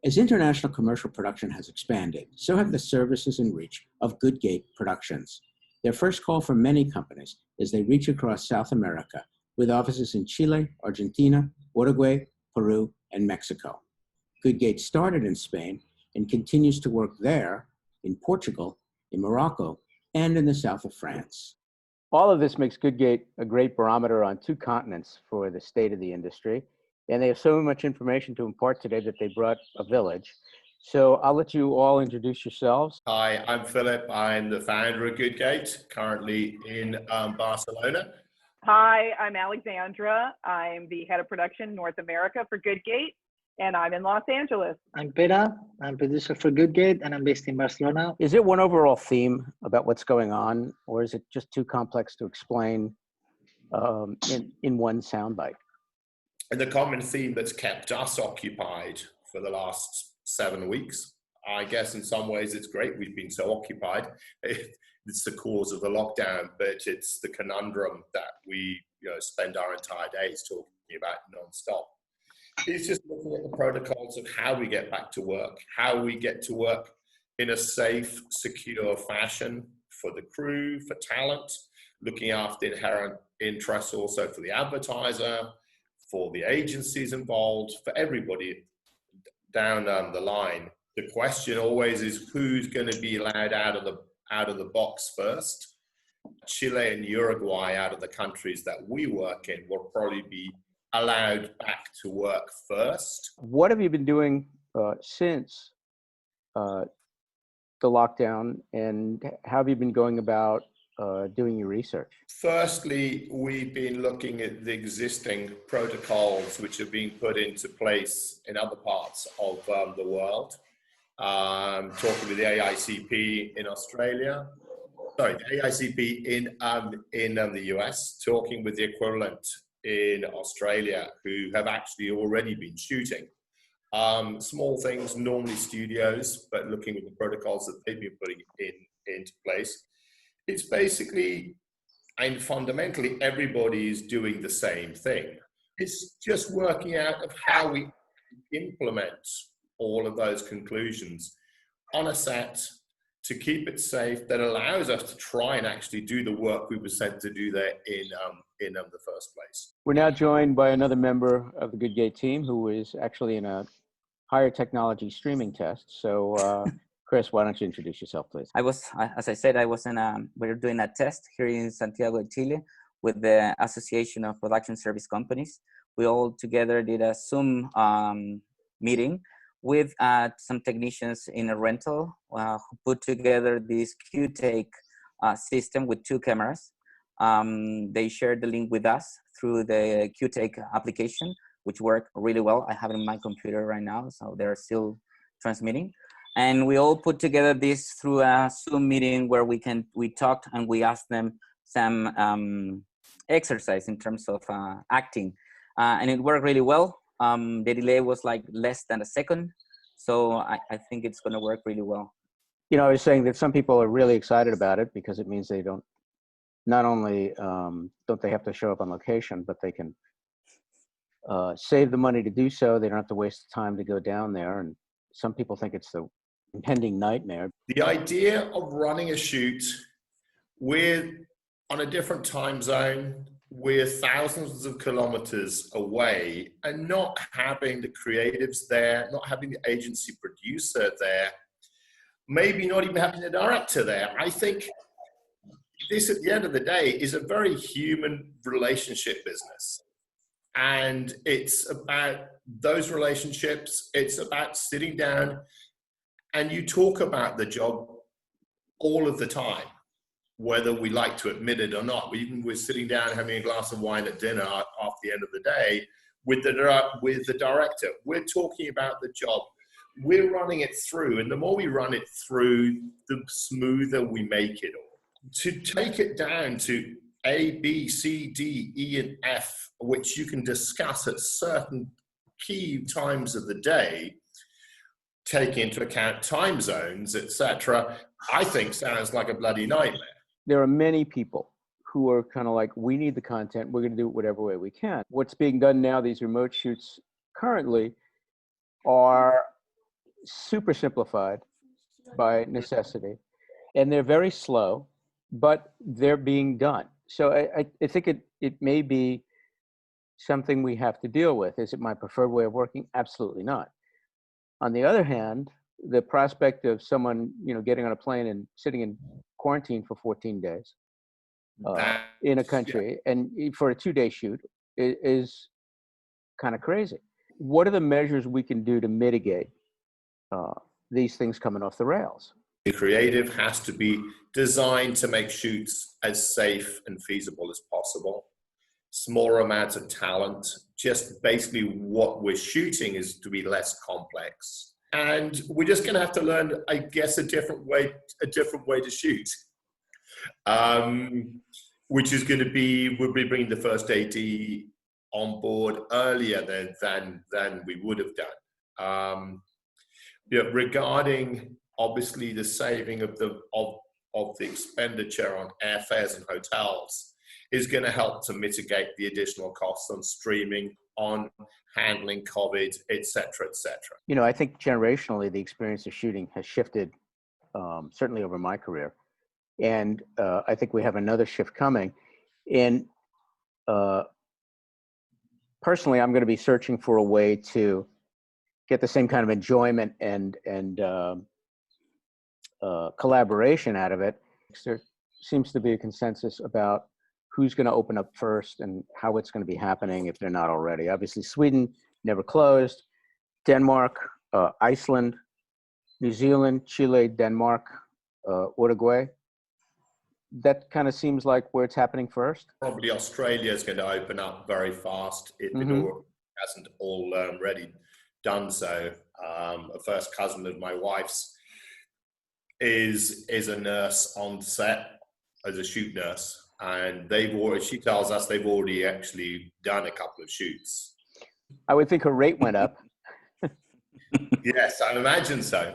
As international commercial production has expanded, so have the services and reach of Goodgate Productions. Their first call for many companies as they reach across South America, with offices in Chile, Argentina, Uruguay, Peru, and Mexico. Goodgate started in Spain and continues to work there, in Portugal, in Morocco, and in the south of France. All of this makes Goodgate a great barometer on two continents for the state of the industry. And they have so much information to impart today that they brought a village. So I'll let you all introduce yourselves. Hi, I'm Philip. I'm the founder of Goodgate, currently in Barcelona. Hi, I'm Alexandra. I'm the head of production North America for Goodgate, and I'm in Los Angeles. I'm Pere. I'm producer for Goodgate, and I'm based in Barcelona. Is it one overall theme about what's going on, or is it just too complex to explain in one soundbite? And the common theme that's kept us occupied for the last 7 weeks, I guess in some ways it's great we've been so occupied. It's the cause of the lockdown, but it's the conundrum that we spend our entire days talking about non-stop. It's just looking at the protocols of how we get back to work, how we get to work in a safe, secure fashion for the crew, for talent, looking after inherent interests also for the advertiser, for the agencies involved, for everybody down the line. The question always is who's going to be allowed out of the box first. Chile and Uruguay, out of the countries that we work in, will probably be allowed back to work first. What have you been doing since the lockdown, and how have you been going about doing your research? Firstly, we've been looking at the existing protocols which have been put into place in other parts of the world. Talking with the AICP in Australia, the AICP in the US, talking with the equivalent in Australia, who have actually already been shooting. Small things, normally studios, but looking at the protocols that they've been putting into place. It's basically, and fundamentally, everybody is doing the same thing. It's just working out of how we implement all of those conclusions on a set to keep it safe, that allows us to try and actually do the work we were sent to do there in the first place. We're now joined by another member of the Goodgate team who is actually in a higher technology streaming test. So Chris, why don't you introduce yourself, please? As I said, we're doing a test here in Santiago, Chile, with the Association of Production Service Companies. We all together did a Zoom meeting with some technicians in a rental who put together this Q-Take system with 2 cameras. They shared the link with us through the Q-Take application, which worked really well. I have it on my computer right now, so they're still transmitting. And we all put together this through a Zoom meeting where we talked and we asked them some exercise in terms of acting. And it worked really well. The delay was like less than a second. So I think it's going to work really well. I was saying that some people are really excited about it because it means they don't, not only don't they have to show up on location, but they can save the money to do so. They don't have to waste time to go down there. And some people think it's the impending nightmare. The idea of running a shoot on a different time zone, we're thousands of kilometers away, and not having the creatives there, not having the agency producer there, maybe not even having the director there. I think this, at the end of the day, is a very human relationship business. And it's about those relationships. It's about sitting down and you talk about the job all of the time, whether we like to admit it or not. Even we're sitting down having a glass of wine at dinner after the end of the day with the director. We're talking about the job. We're running it through, and the more we run it through, the smoother we make it all. To take it down to A, B, C, D, E, and F, which you can discuss at certain key times of the day, take into account time zones, etc., I think sounds like a bloody nightmare. There are many people who are kind of like, we need the content, we're going to do it whatever way we can. What's being done now, these remote shoots currently, are super simplified by necessity, and they're very slow, but they're being done. So I think it may be something we have to deal with. Is it my preferred way of working? Absolutely not. On the other hand, the prospect of someone, getting on a plane and sitting in quarantine for 14 days in a country and for a 2-day shoot is kind of crazy. What are the measures we can do to mitigate these things coming off the rails? The creative has to be designed to make shoots as safe and feasible as possible. Smaller amounts of talent, just basically what we're shooting is to be less complex. And we're just going to have to learn, I guess, a different way to shoot, which is going to be, we'll be bringing the first AD on board earlier than we would have done. Regarding obviously the saving of the expenditure on airfares and hotels is going to help to mitigate the additional costs on streaming, on handling COVID, et cetera, et cetera. I think generationally, the experience of shooting has shifted, certainly over my career. And I think we have another shift coming. And personally, I'm going to be searching for a way to get the same kind of enjoyment and collaboration out of it. There seems to be a consensus about who's going to open up first and how it's going to be happening if they're not already. Obviously, Sweden never closed. Denmark, Iceland, New Zealand, Chile, Denmark, Uruguay. That kind of seems like where it's happening first. Probably Australia is going to open up very fast if it hasn't already done so. A first cousin of my wife's is a nurse on set as a shoot nurse, and she tells us they've already actually done a couple of shoots. I would think her rate went up. Yes, I imagine so.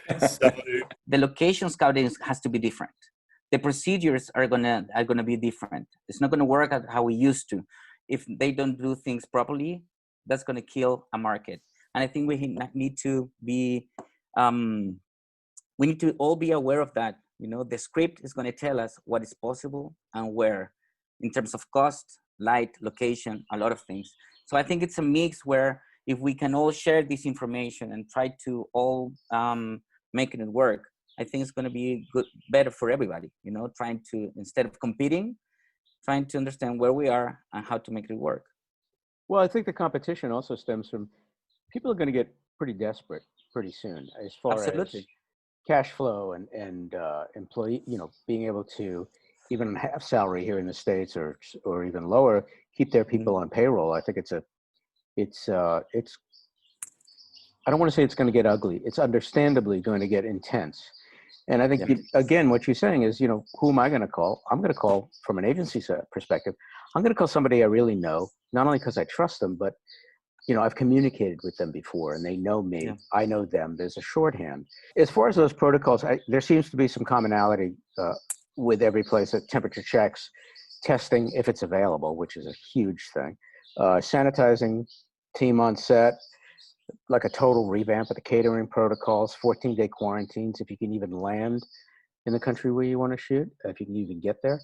The location scouting has to be different. The procedures are gonna be different. It's not gonna work at how we used to. If they don't do things properly, that's gonna kill a market. And I think we need to be, we need to all be aware of that. The script is gonna tell us what is possible and where, in terms of cost, light, location, a lot of things. So I think it's a mix where if we can all share this information and try to all making it work, I think it's going to be better for everybody, trying to, instead of competing, trying to understand where we are and how to make it work. Well, I think the competition also stems from people are going to get pretty desperate pretty soon as far as cash flow and employee, being able to even have salary here in the States or even lower, keep their people on payroll. I think it's I don't want to say it's going to get ugly. It's understandably going to get intense. And I think, again, what you're saying is, who am I going to call? I'm going to call, from an agency perspective, I'm going to call somebody I really know, not only because I trust them, but, I've communicated with them before and they know me. Yeah. I know them. There's a shorthand. As far as those protocols, there seems to be some commonality with every place at temperature checks, testing if it's available, which is a huge thing, sanitizing team on set, like a total revamp of the catering protocols, 14-day quarantines, if you can even land in the country where you want to shoot, if you can even get there.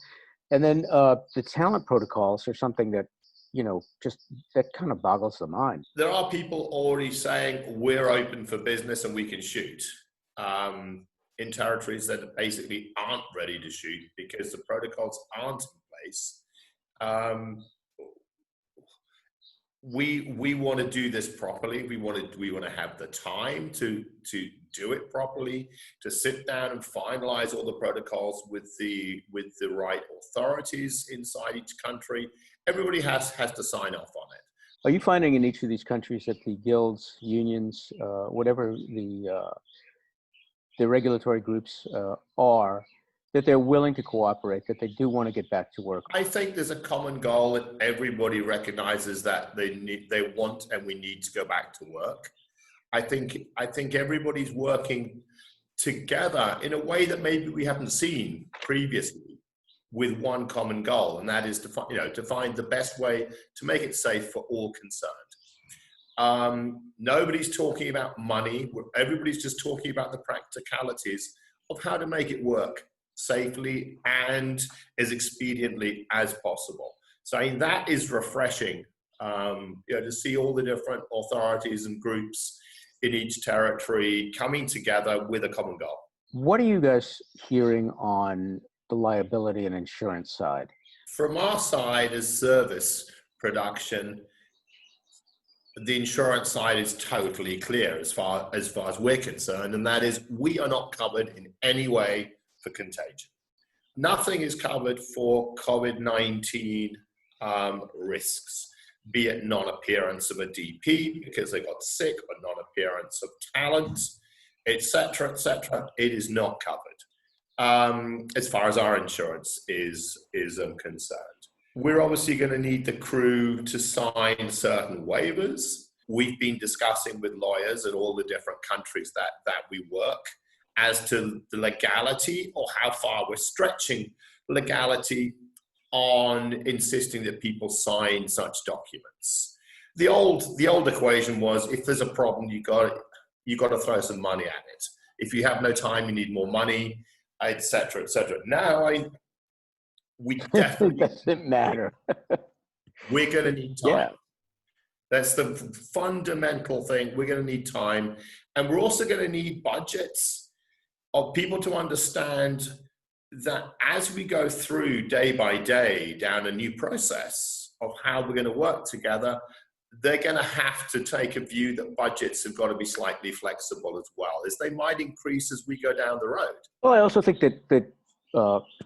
And then the talent protocols are something that, just that kind of boggles the mind. There are people already saying we're open for business and we can shoot in territories that basically aren't ready to shoot because the protocols aren't in place. We want to do this properly. We want to have the time to do it properly, to sit down and finalize all the protocols with the right authorities inside each country. Everybody has to sign off on it. Are you finding in each of these countries that the guilds, unions, whatever the regulatory groups are, that they're willing to cooperate, that they do want to get back to work? I think there's a common goal that everybody recognizes that they want and we need to go back to work. I think everybody's working together in a way that maybe we haven't seen previously, with one common goal, and that is to find the best way to make it safe for all concerned. Nobody's talking about money. Everybody's just talking about the practicalities of how to make it work safely and as expediently as possible. So I mean, that is refreshing, to see all the different authorities and groups in each territory coming together with a common goal. What are you guys hearing on the liability and insurance side? From our side as service production, the insurance side is totally clear as far as we're concerned, and that is we are not covered in any way for contagion. Nothing is covered for COVID-19 risks, be it non-appearance of a DP because they got sick, or non-appearance of talent, etc., etc. It is not covered as far as our insurance is concerned. We're obviously going to need the crew to sign certain waivers. We've been discussing with lawyers in all the different countries that we work as to the legality or how far we're stretching legality on insisting that people sign such documents. The old equation was, if there's a problem, you got to throw some money at it. If you have no time, you need more money, etc., etc. Now, we definitely doesn't matter. We're going to need time. Yeah. That's the fundamental thing. We're going to need time, and we're also going to need budgets of people to understand that as we go through day by day down a new process of how we're going to work together, they're going to have to take a view that budgets have got to be slightly flexible as well, as they might increase as we go down the road. Well, I also think that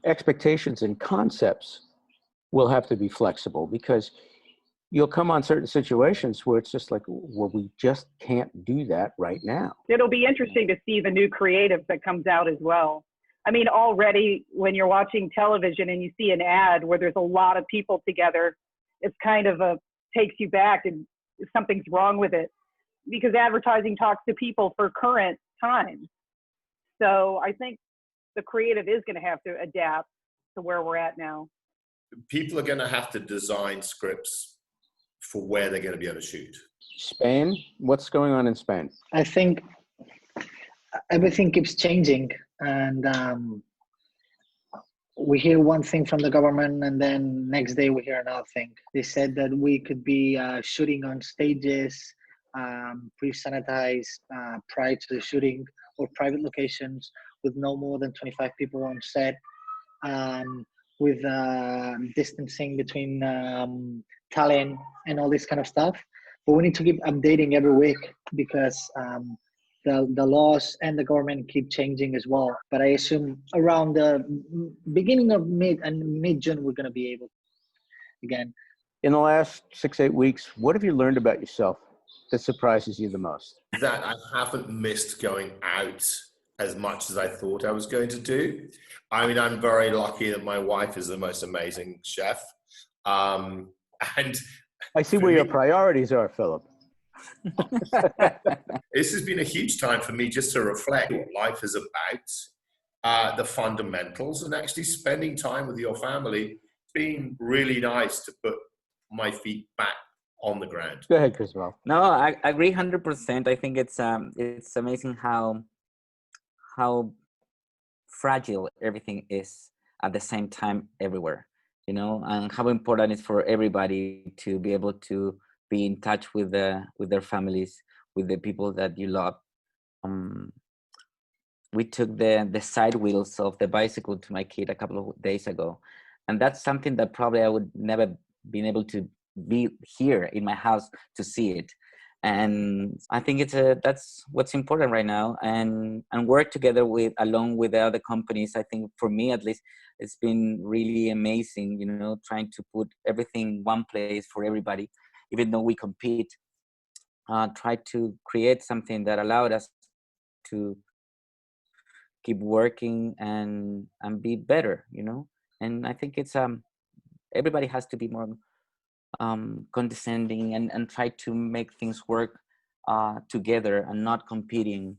expectations and concepts will have to be flexible, because you'll come on certain situations where it's just like, well, we just can't do that right now. It'll be interesting to see the new creative that comes out as well. I mean, already when you're watching television and you see an ad where there's a lot of people together, it's kind of takes you back, and something's wrong with it, because advertising talks to people for current times. So I think the creative is going to have to adapt to where we're at now. People are going to have to design scripts for where they're going to be able to shoot. Spain, what's going on in Spain? I think everything keeps changing, and we hear one thing from the government, and then next day we hear another thing. They said that we could be shooting on stages, pre-sanitized prior to the shooting, or private locations with no more than 25 people on set, with distancing between talent and all this kind of stuff. But we need to keep updating every week, because the laws and the government keep changing as well. But I assume around the beginning of mid-June, we're going to be able again. In the last 6-8 weeks, what have you learned about yourself that surprises you the most? That I haven't missed going out as much as I thought I was going to do. I mean, I'm very lucky that my wife is the most amazing chef. And I see where your priorities are, Philip. This has been a huge time for me just to reflect what life is about, the fundamentals, and actually spending time with your family. It's been really nice to put my feet back on the ground. Go ahead, Cristobal. No, I agree 100%. I think it's amazing how fragile everything is at the same time everywhere, and how important it is for everybody to be able to be in touch with their families, with the people that you love. We took the side wheels of the bicycle to my kid a couple of days ago, and that's something that probably I would never been able to be here in my house to see it. And I think that's what's important right now, and work together along with the other companies. I think for me at least, it's been really amazing, trying to put everything in one place for everybody, even though we compete, try to create something that allowed us to keep working and be better, and I think it's everybody has to be more condescending and try to make things work together and not competing.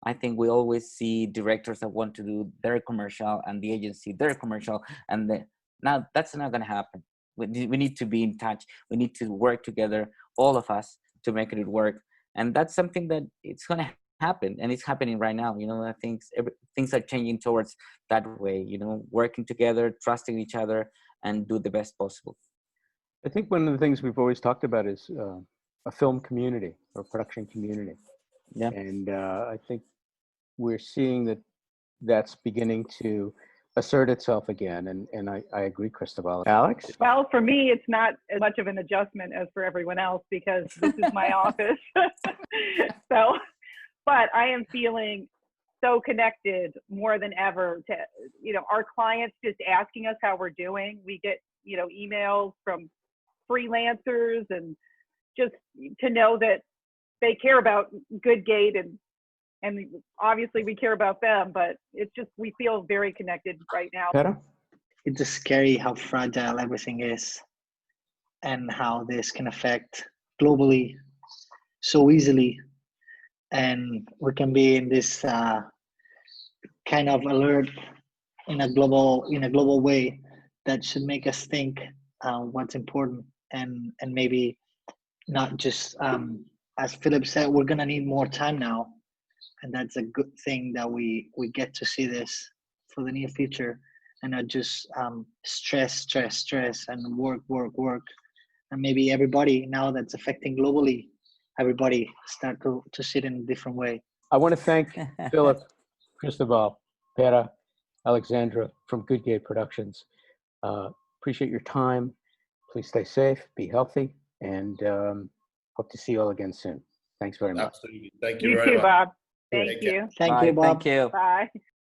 I think we always see directors that want to do their commercial and the agency their commercial, and now that's not going to happen. We need to be in touch. We need to work together, all of us, to make it work. And that's something that it's going to happen, and it's happening right now. I think things are changing towards that way, working together, trusting each other, and do the best possible. I think one of the things we've always talked about is a film community or production community. Yeah. And I think we're seeing that that's beginning to assert itself again. And I agree, Cristobal. Alex? Well, for me, it's not as much of an adjustment as for everyone else because this is my office. So, but I am feeling so connected more than ever to, our clients just asking us how we're doing. We get, emails from freelancers, and just to know that they care about Goodgate, and obviously we care about them, but it's just, we feel very connected right now. Pere? It's just scary how fragile everything is and how this can affect globally so easily. And we can be in this kind of alert in a global way that should make us think what's important, and maybe not just as Philip said, we're gonna need more time now, and that's a good thing that we get to see this for the near future, and not just stress and work, and maybe everybody, now that's affecting globally, everybody start to see it in a different way. I want to thank Philip, Cristobal, Pere, Alexandra from Goodgate Productions. Appreciate your time. Please stay safe, be healthy, and hope to see you all again soon. Thanks very much. Absolutely. Thank you You very too, much. Bob. Take Thank care. you. Thank Bye. you, Bob. Thank you. Bye.